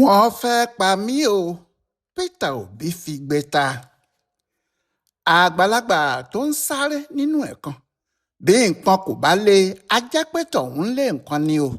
wọ́n fẹ́ pa mí o. Peter Obi fi gbé ta. Àgbàlagbà tó ń sáré nínú ẹ̀kan bí nǹkan kò bá lé a jẹ́ pé tọ̀hún lé nǹkan ni o.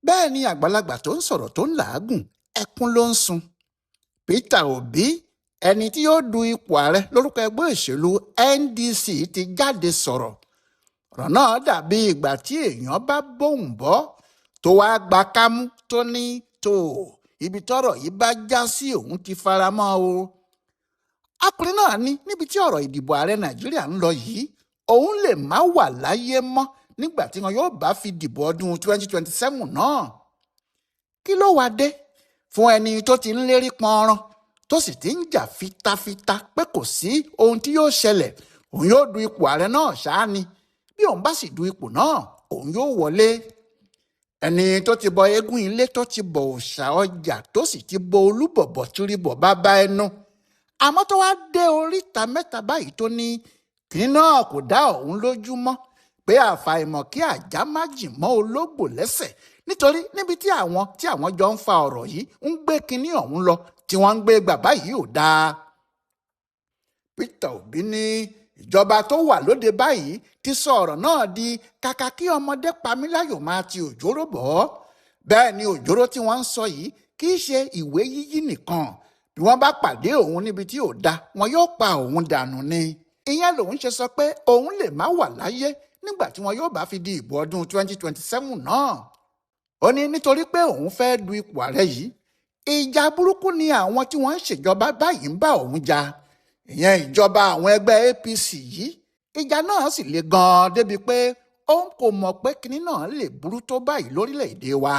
Bẹ́ẹ̀ ni àgbàlagbà tó ń sọ̀rọ̀ tó ń làágùn ẹkún ló ń sun. Peter Obi ẹni tí yóò du ipò ààrẹ lórúkọ ẹgbẹ́ òṣèlú NDC ti jáde sọ̀rọ̀. Ọ̀rọ̀ náà dàbí ìgbà tí èèyàn bá bóun bọ́ tó wá gba kámú tó ní tó ibi tọ́rọ̀ yìí bá já sí òun ti fara mọ́ o. Ọkùnrin náà ní níbi tí ọ̀rọ̀ ìdìbò ààrẹ Nàìjíríà ń lọ yìí òun lè má wà láyé mọ́ nígbà tí wọn yóò bá fi dìbò ọdún 2027 náà. Kí ló wá dé fún ẹni tó ti ń lérí pọnran tó sì ti ń jà fitafita pé kò sí ohun tí yóò ṣẹlẹ̀ òun yóò du ipò ààrẹ náà ṣáá ni bí òun bá sì du ipò náà òun yóò wọlé. Ẹni tó ti bọ eégún ilé tó ti bọ òòṣà ọjà tó sì ti bọ olúbọ̀bọ̀ tìrìbọ̀ bàbá ẹnu àmọ́ tó wá dé oríta mẹ́ta báyìí tó ní kínní náà kò dá òun lójú mọ́ pé àfàìmọ̀ kí àjá má jì mọ́ ológbò lẹ́sẹ̀ nítorí níbi tí àwọn jọ ń fa ọ̀rọ̀ yìí ń gbé kínní ọ̀hún lọ tí wọ́n ń gbé gbà báyìí ò dáa. Peter Obi ní ìjọba tó wà lóde báyìí ti sọ ọ̀rọ̀ náà di kàkà kí ọmọdé pamíláyò máa ti òjòrò bọ̀. Bẹ́ẹ̀ ni òjòrò tí wọ́n ń sọ yìí kì í ṣe ìwé yíyí nìkan bí wọ́n bá pàdé òun níbi tí ò da wọn yóò pa òun dànù ni. Ìyẹn lòun ṣe sọ pé òun lè má wà láyé nígbà tí wọn yóò bá fi di ìbò ọdún 2027 náà. Ó ní nítorí pé òun fẹ́ du ipò ààrẹ yìí ìjà burúkú ni àwọn tí wọ́n ń ṣèjọba báyìí ń bá òun jà. Ìyẹn ìjọba àwọn ẹgbẹ́ APC yìí ìjà náà sì le gan-an débi pé òun kò mọ̀ pé kinní náà lè burú tó báyìí lórílẹ̀‐èdè wa.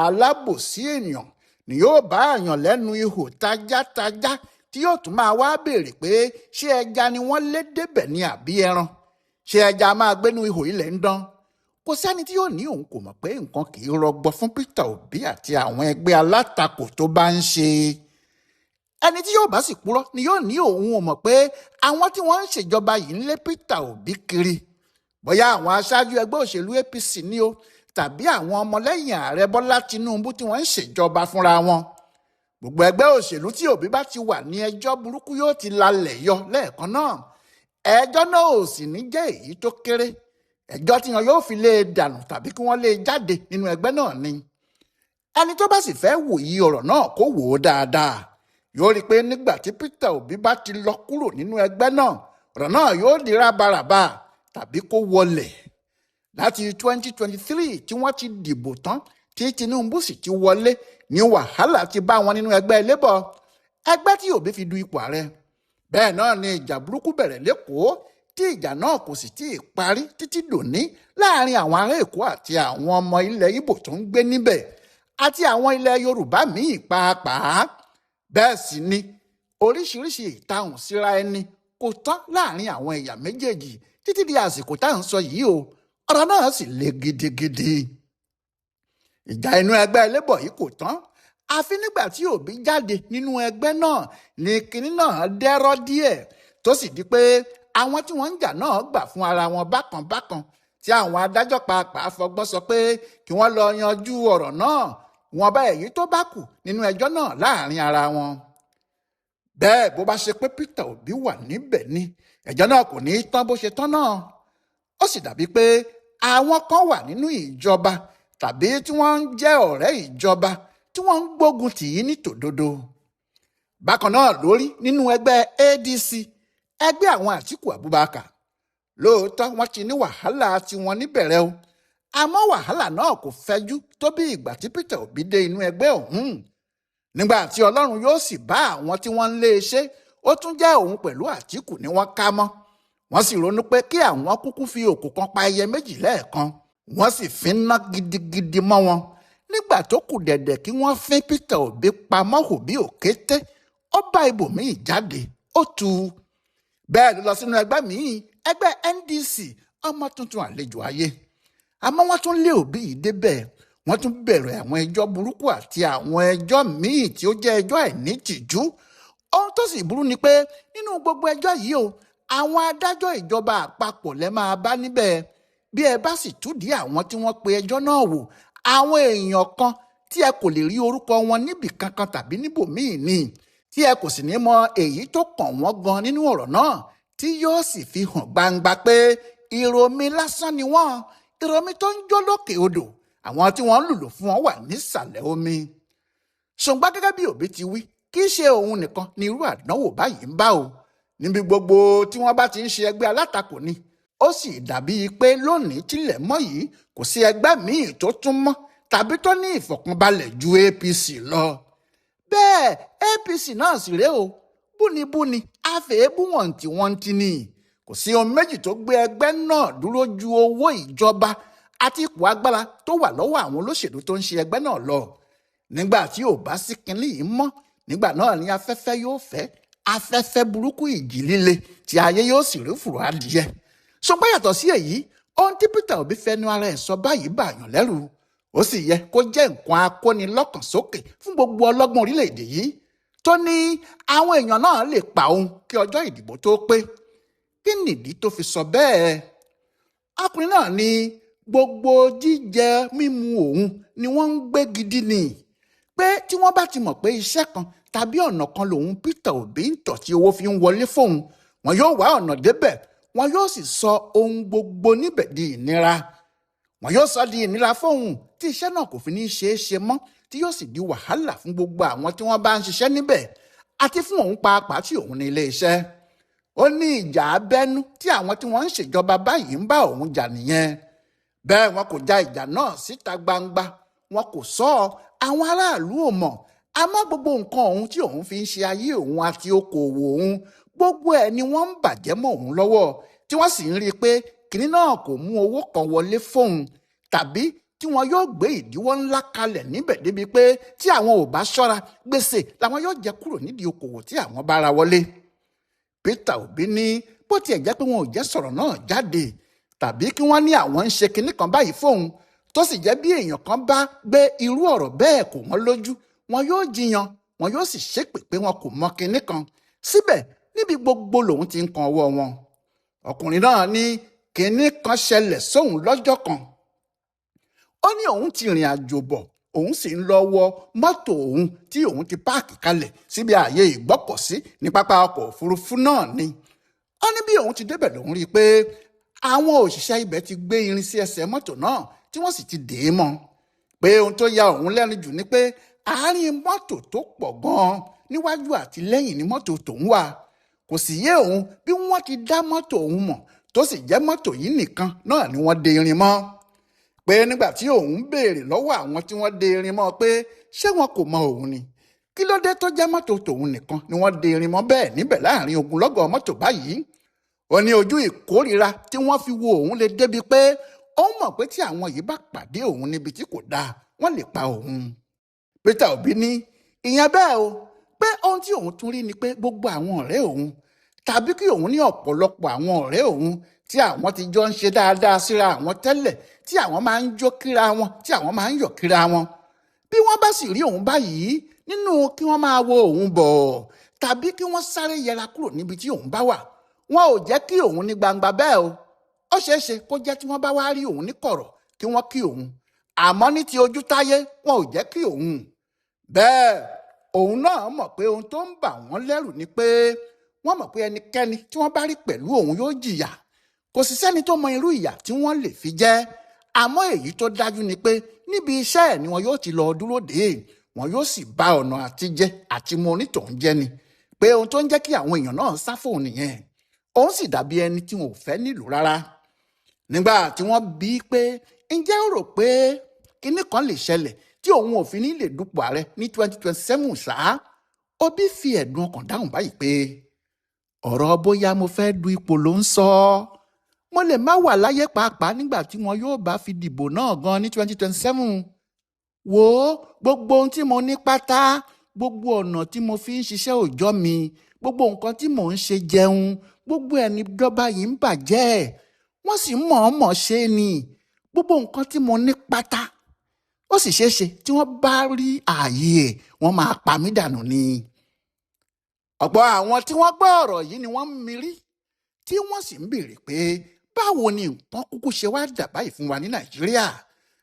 Alábòsí ènìyàn ni yóò bá àyàn lẹ́nu ihò tajátajá tí yóò tún máa wá béèrè pé ṣé ẹja ni wọ́n lé débẹ̀ ní àbí ẹran, ṣé ẹja máa gbénú ihò ilẹ̀ ń dán. Kò sẹ́ni tí yóò ní òun kò mọ̀ pé nǹkan kì í rọgbọ fún Peter Obi àti àwọn ẹgbẹ́ alátakò tó bá ń ṣe. Ẹni tí yóò bá sì purọ́ ni yóò ní òun ò mọ̀ pé àwọn tí wọ́n ń ṣèjọba yìí ń lé Peter Obi kiri. Bóyá àwọn aṣáájú ẹgbẹ́ òṣèlú APC ni o tàbí àwọn ọmọlẹ́yìn ààrẹ Bọ́lá Tinubu tí wọ́n ń ṣèjọba fúnra wọn. Gbogbo ẹgbẹ́ òṣèlú tí Obi bá ti wà ní ẹjọ́ burúkú yóò ti lalẹ̀ yọ lẹ́ẹ̀kan náà. Ẹjọ́ náà ò sì ní jẹ́ èyí tó kéré. Ẹjọ́ tí wọn yóò fi lé e dànù tàbí kí wọ́n lé e jáde nínú ẹgbẹ́ náà ni. Ẹni tó bá sì fẹ́ wòye ọ̀rọ̀ náà kó wò ó dáadáa. Yóò rí i pé nígbà tí Peter Obi bá ti lọ kúrò nínú ẹgbẹ́ náà ọ̀rọ̀ náà yóò di rábaràbà tàbí kó wọlẹ̀. Láti 2023 tí wọ́n ti dìbò tán tí Tinubu sì ti wọlé ní wàhálà ti bá wọn nínú ẹgbẹ́ Labour, ẹgbẹ́ tí Obi fi du ipò ààrẹ. Bẹ́ẹ̀ náà ni ìjà burúkú bẹ̀rẹ̀ l'Ékòó tí ìjà náà kò sì tí ì parí títí dòní láàrin àwọn ará Èkó àti àwọn ọmọ ilẹ̀ Ìgbò tó ń gbé níbẹ̀ àti àwọn ilẹ̀ Yorùbá míì pàápàá. Bẹ́ẹ̀ sì ni oríṣiríṣi ìtahùn síra ẹni kò tán láàrin àwọn ẹ̀yà méjèèjì títí di àsìkò tá à ń sọ yìí o. Ọ̀rọ̀ náà sì le gidigidi. Ìjà inú ẹgbẹ́ Labour yìí kò tán àfi nígbà tí Obi jáde nínú ẹgbẹ́ náà ní kinní náà dẹ́rọ́ díẹ̀ tó sì di pé àwọn tí wọ́n ń jà náà gbà fún ara wọn bákan tí àwọn adájọ́ pàápàá fọgbọ́n sọ pé kí wọ́n lọ yanjú ọ̀rọ̀ náà wọn bá èyí tó bá kù nínú ẹjọ́ náà láàrin ara wọn. Bẹ́ẹ̀ bó bá ṣe pé Peter Obi wà níbẹ̀ ni ẹjọ́ náà kò ní í tán bó ṣe tán náà. Ó sì dàbí pé àwọn kan wà nínú ìjọba tàbí tí wọ́n ń jẹ́ ọ̀rẹ́ ìjọba tí wọ́n ń gbógun tì í ní tòdodo. Bákan náà lórí nínú ẹgbẹ́ ADC ẹgbẹ́ àwọn Àtíkù Abubakar. Lóòótọ́ wọ́n ti ní wàhálà tiwọn níbẹ̀rẹ̀ o àmọ́ wàhálà náà kò fẹjú tó bí ìgbà tí Peter Obi dé inú ẹgbẹ́ ọ̀hún. Nígbà tí Ọlọ́run yóò sì bá àwọn tí wọ́n ń lé e ṣe ó tún jẹ́ òun pẹ̀lú Àtíkù ni wọ́n ká mọ́. Wọ́n sì ronú pé kí àwọn kúkú fi òkú kan pa ẹyẹ méjì lẹ́ẹ̀kan. Wọ́n sì fi ná gidigidi mọ́ wọn. Nígbà tó kù dẹ̀dẹ̀ kí wọ́n fín Peter Obi pamọ́ hò bí òkété ó bá ibòmíì jáde ó tu. Bẹ́ẹ̀ ló lọ sínú ẹgbẹ́ míì ẹgbẹ́ NDC ọmọ tuntun àlejò ayé. Àmọ́ wọ́n tún lé Obi yìí débẹ̀. Wọ́n tún bẹ̀rẹ̀ àwọn ẹjọ́ burúkú àti àwọn ẹjọ́ míì tí ó jẹ́ ẹjọ́ àìnítìjú. Ohun tó sì burú ni pé nínú gbogbo ẹjọ́ yìí o àwọn adájọ́ ìjọba àpapọ̀ lẹ máa bá níbẹ̀. Bí ẹ bá sì túdìí àwọn tí wọ́n pe ẹjọ́ náà wò àwọn èèyàn kan tí ẹ kò lè rí orúkọ wọn níbì kankan tàbí níbòmíì ni tí ẹ kò sì ní mọ èyí tó kàn wọ́n gan nínú ọ̀rọ̀ náà tí yóò sì fi hàn gbangba pé ìròmí lásán ni wọ́n, ìròmí tó ń jó lókè odò, àwọn tí wọ́n ń lùlù fún wọn wà nísàlẹ̀ omi. ṣùgbọ́n gẹ́gẹ́ bí Òbí ti wí, kì í ṣe òun nìkan ni irú àdánwò báyìí ń bá o. níbi gbogbo tí wọ́n bá ti ń ṣe ẹgbẹ́ alátakò ni ó sì dàbí pé lónìí tílẹ̀ mọ́ yìí kò sí ẹgbẹ́ míì tó tún mọ́ tàbí tó ní ìfọ̀kànbalẹ̀ ju APC lọ. bẹ́ẹ̀ APC náà sì rèé o, búnibúni àfẹ́ẹ́bù wọ̀ntìwọ̀ntì ni. kò sí ohun méjì tó gbé ẹgbẹ́ náà dúró ju owó ìjọba àti ipò agbára tó wà lọ́wọ́ àwọn olóṣèlú tó ń ṣe ẹgbẹ́ náà lọ. nígbà tí ò bá sí kinní yìí mọ́, nígbà náà ni afẹ́fẹ́ yóò fẹ́, afẹ́fẹ́ burúkú ìjì líle tí ayé yóò sì rí fùrọ̀ adìyẹ. ṣùgbọ́n yàtọ̀ sí èyí, ohun tí Peter Obi fẹnu ara ẹ̀ sọ báyìí bàyàn lẹ́rù. ó sì yẹ kó jẹ́ nǹkan akónilọ́kàn sókè fún gbogbo ọlọ́gbọ́n orílẹ̀-èdè yìí tó ní àwọn èèyàn náà lè pa òun kí ọjọ́ ìdìbò tó pé. kí nìdí tó fi sọ bẹ́ẹ̀? ọkùnrin náà ní gbogbo jíjẹ mímu òun ni wọ́n ń gbé gidi ni, pé tí wọ́n bá ti mọ̀ pé iṣẹ́ kan tàbí ọ̀nà kan lòun Peter Obi ń tọ̀ tí owó fi ń wọlé fóun, wọn yóò wá ọ̀nà débẹ̀, wọn yóò sì sọ ohun gbogbo níbẹ̀ di ìnira. wọn yóò sọ di ìnira fóun tí iṣẹ́ náà kò fi ní ṣeé ṣe mọ́, tí yóò sì di wàhálà fún gbogbo àwọn tí wọ́n bá ń ṣiṣẹ́ níbẹ̀ àti fún òun pàápàá tí òun ní ilé iṣẹ́. ó ní ìjà abẹ́nú tí àwọn tí wọ́n ń ṣèjọba báyìí ń bá òun jà nìyẹn. bẹ́ẹ̀ wọn kò ja ìjà náà síta gbangba, wọn kò sọ ọ́, àwọn aráàlú ò mọ̀. àmọ́ gbogbo nǹkan òun tí òun fi ń ṣe ayé òun àti okòòwò òun, gbogbo ẹ̀ ni wọ́n ń bàjẹ́ mọ́ òun lọ́wọ́, tí wọ́n sì ń rí i pé kinní náà kò mú owó kan wọlé fóun, tàbí tí wọn yóò gbé ìdíwọ́ ńlá kalẹ̀ níbẹ̀ débi pé tí àwọn ò bá ṣọ́ra, gbèsè làwọn yóò jẹ kúrò nídìí okòwò tí àwọn bá ra wọlé. Peter Obi ní bó tiẹ̀ jẹ́ pé wọn ò jẹ́ sọ̀rọ̀ náà jáde, tàbí kí wọ́n ní àwọn ń ṣe kinní kan báyìí fóun, tó sì jẹ́ bí èèyàn kan bá gbé irú ọ̀rọ̀ bẹ́ẹ̀ kò wọ́n lójú, wọn yóò jiyàn, wọn yóò sì ṣépè pé wọn kò mọ kinní kan. síbẹ̀ níbi gbogbo lòun ti ń kan ọwọ́ wọn. ọkùnrin náà ní kinní kan ṣẹlẹ̀ sóun lọ́jọ́ kan. ó ní òun ti rìn àjò bọ̀, òun sì ń lọ wọ mọ́tò òun tí òun ti páàkì kalẹ̀ síbi ààyè ìgbọ́kọ̀sí ní pápá ọkọ̀ òfurufú náà ni. ó ní bí òun ti débẹ̀ lòun rí i pé àwọn òṣìṣẹ́ ibẹ̀ ti gbé irin sí ẹsẹ̀ mọ́tò náà tí wọ́n sì ti dè é mọ́. pé ohun tó ya òun lẹ́nu jù ni pé àárín mọ́tò tó pọ̀ gan-an níwájú àti lẹ́yìn ni mọ́tò tòun wà. kò sì yé òun bí wọ́n ti dá mọ́tò òun mọ̀ tó sì jẹ́ mọ́tò yìí nìkan náà ni wọ́n de irin mọ́. pé nígbà tí òun béèrè lọ́wọ́ àwọn tí wọ́n de irin mọ́ pé ṣé wọn kò mọ òun ni, kí ló dé tó jẹ́ mọ́tò tòun nìkan ni wọ́n de irin mọ́ bẹ́ẹ̀ níbẹ̀ láàrin ogunlọ́gọ̀ mọ́tò báyìí. ó ní ojú ìkórìíra tí wọ́n fi wo òun lè débi pé ó mọ̀ pé tí àwọn yìí bá pàdé òun níbi tí kò dáa, wọ́n lè pa òun. Peter Obi ní ìyẹn bẹ́ẹ̀ o, pé ohun tí òun tún rí ni pé gbogbo àwọn ọ̀rẹ́ òun, tàbí kí òun ní ọ̀pọ̀lọpọ̀ àwọn ọ̀rẹ́ òun tí àwọn ti jọ ń ṣe dáadáa síra àwọn tẹ́lẹ̀, tí àwọn máa ń jó kíra wọn, tí àwọn máa ń yọ̀ kíra wọn. bí wọ́n bá sì rí òun báyìí, nínú kí wọ́n máa wo òun bọ̀ tàbí kí wọ́n sáré yẹra kúrò níbi tí òun bá wà, wọn ò jẹ́ kí òun ní gbangba bẹ́ẹ̀ o. ó ṣeé ṣe kó jẹ́ tí wọ́n bá wá rí òun ní kọ̀rọ̀ kí wọ́n kí òun, àmọ́ ní ti ojú táyé wọn ò jẹ́ kí òun. bẹ́ẹ̀ òun náà mọ̀ pé ohun tó ń bà wọ́n lẹ́rù ni pé wọ́n mọ̀ pé ẹnikẹ́ni tí wọ́n bá rí pẹ̀lú òun yóò jìyà. kò sì sẹ́ni tó mọ irú ìyà tí wọ́n lè fi jẹ. àmọ́ èyí tó dájú ni pé níbi iṣẹ́ ẹ̀ ni wọn yóò ti lọ dúró dè, wọn yóò sì bá ọ̀nà àtijẹ àti mu onítọ̀hún jẹ́ ni. pé ohun tó ń jẹ́ kí àwọn èèyàn náà sá fóun nìyẹn. òun sì dàbí ẹni tí wọn ò fẹ́ nílùú rárá. nígbà tí wọ́n bí i pé ǹjẹ́ ó rò pé kinní kan lè ṣẹlẹ̀ tí òun ò fi ní lè dupò ààrẹ ní 2027 ṣáá, Obi fi ẹ̀dùn ọkàn dáhùn báyìí pé ọ̀rọ̀ bóyá mo fẹ́ du ipò ló ń sọ. mo lè má wà láyé pàápàá nígbà tí wọn yóò bá fi dìbò náà gan ní 2027. wò ó, gbogbo ohun tí mo ní pátá, gbogbo ọ̀nà tí mo fi ń ṣiṣẹ́ òòjọ́ mi, gbogbo nǹkan tí mò ń ṣe jẹun, gbogbo ẹni ìjọba yìí ń bàjẹ́, wọ́n sì mọ̀ọ́mọ̀ ṣe ni. gbogbo nǹkan tí mo ní pátá, ó sì ṣeé ṣe tí wọ́n bá rí ààyè wọ́n máa pa mí dànù ni. ọ̀pọ̀ àwọn tí wọ́n gbọ́ ọ̀rọ̀ yìí ni wọ́n ń mirí, tí wọ́n sì ń béèrè pé báwo ni nǹkan kúkú ṣe wá dà báyìí fún wa ní Nàìjíríà.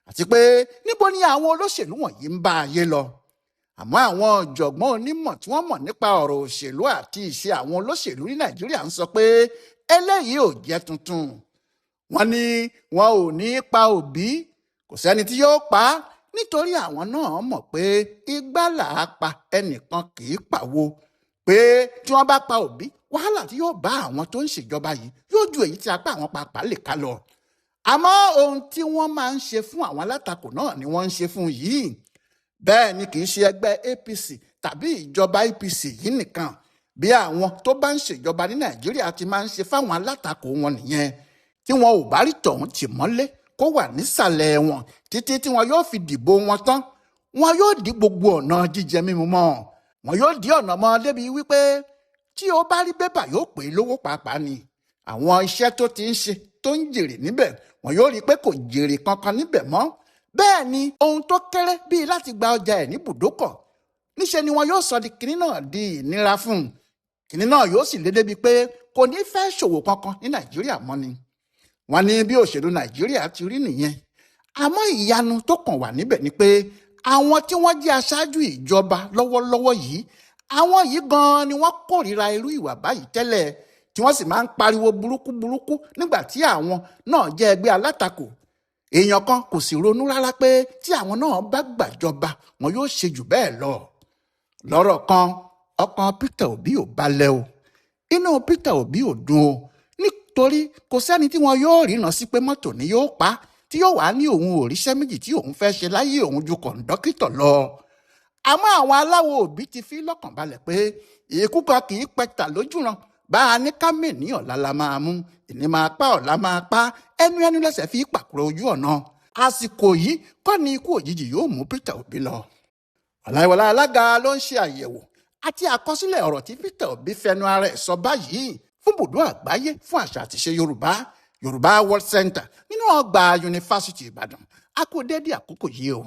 àti pé níbo ni àwọn olóṣèlú wọ̀nyí ń bá ayé lọ. àmọ́ àwọn ọ̀jọ̀gbọ́n onímọ̀ tí wọ́n mọ̀ nípa ọ̀rọ̀ òṣèlú àti ìṣe àwọn olóṣèlú ní Nàìjíríà ń sọ pé eléyìí ò jẹ́ tuntun. wọ́n ní wọn ò ní pa Òbí, kò sẹ́ni tí yóò pa á, nítorí àwọn náà mọ̀ pé igbá là á pa, ẹnìkan kì í pàwo, pé tí wọ́n bá pa Òbí, wàhálà tí yóò bá àwọn tó ń ṣèjọba yìí yóò ju èyí tí apá àwọn pàápàá lè ká lọ. àmọ́ ohun tí wọ́n máa ń ṣe fún àwọn alátakò náà ni wọ́n ń ṣe fún yìí. bẹ́ẹ̀ ni kì í ṣe ẹgbẹ́ APC tàbí ìjọba APC yìí nìkan, bí àwọn tó bá ń ṣèjọba ní Nàìjíríà ti máa ń ṣe fáwọn alátakò wọn nìyẹn. tí wọn ò bá rí tọ̀hún tì mọ́lé kó wà nísàlẹ̀ wọn títí tí wọn yóò fi dìbò wọn tán, wọn yóò dí gbogbo ọ̀nà jíjẹ mímu mọ́, wọn yóò dí ọ̀nà mọ́ débi wípé tí ó bá rí bébà yóò pè é lówó pàápàá ni. àwọn iṣẹ́ tó ti ń ṣe tó ń jèrè níbẹ̀ wọn yóò rí i pé kò jèrè kankan níbẹ̀ mọ́. bẹ́ẹ̀ ni ohun tó kéré bíi láti gba ọjà ẹ̀ ní bùdókọ̀, níṣẹ́ ni wọn yóò sọ di kinní náà di ìnira fún un. kinní náà yóò sì lé débi pé kò ní fẹ́ ṣòwò kankan ní Nàìjíríà mọ́ ni. wọ́n ní bí òṣèlú Nàìjíríà ti rí nìyẹn. àmọ́ ìyanu tó kàn wà níbẹ̀ ni pé àwọn tí wọ́n jẹ́ aṣáájú ìjọba lọ́wọ́lọ́wọ́ yìí, àwọn yìí gan-an ni wọ́n kórìíra irú ìwà báyìí tẹ́lẹ̀, tí wọ́n sì máa ń pariwo burúkú nígbà tí àwọn náà jẹ́ ẹgbẹ́ alátakò. èèyàn kan kò sì ronú rárá pé tí àwọn náà bá gbàjọba wọn yóò ṣe jù bẹ́ẹ̀ lọ. lọ́rọ̀ kan, ọkàn Peter Obi ò balẹ̀ o, inú Peter Obi ò dùn o, nítorí kò sẹ́ni tí wọn yóò ríran sí pé mọ́tò ni yóò pa á, tí yóò wá ní òun òríṣẹ́ méjì tí òun fẹ́ ṣe láyé òun ju kọ̀ǹdọ́kítọ̀ lọ. àmọ́ àwọn aláwọ̀ Òbí ti fi lọ́kàn balẹ̀ pé ikú kan kì í pẹ̀tà lójúran, bá a ní ká mẹ́ni ọ̀la la máa mú, ìní máa pa ọ̀la máa pa, ẹnu lẹ́sẹ̀ fi pàkúrọ̀ ojú ọ̀nà. àsìkò yìí kọ́ ni ikú òjijì yóò mú Peter Obi lọ. Ọláyíwọlá alága ló ń ṣe àyẹ̀wò àti àkọsílẹ̀ ọ̀rọ̀ tí Peter Obi fẹnu ara ẹ̀ sọ báyìí fún Ibùdó Àgbáyé fún Àṣà àti Ìṣe Yorùbá World Center nínú ọgbà Yunifásitì Ìbàdàn. a kú dédé àkókò yìí o.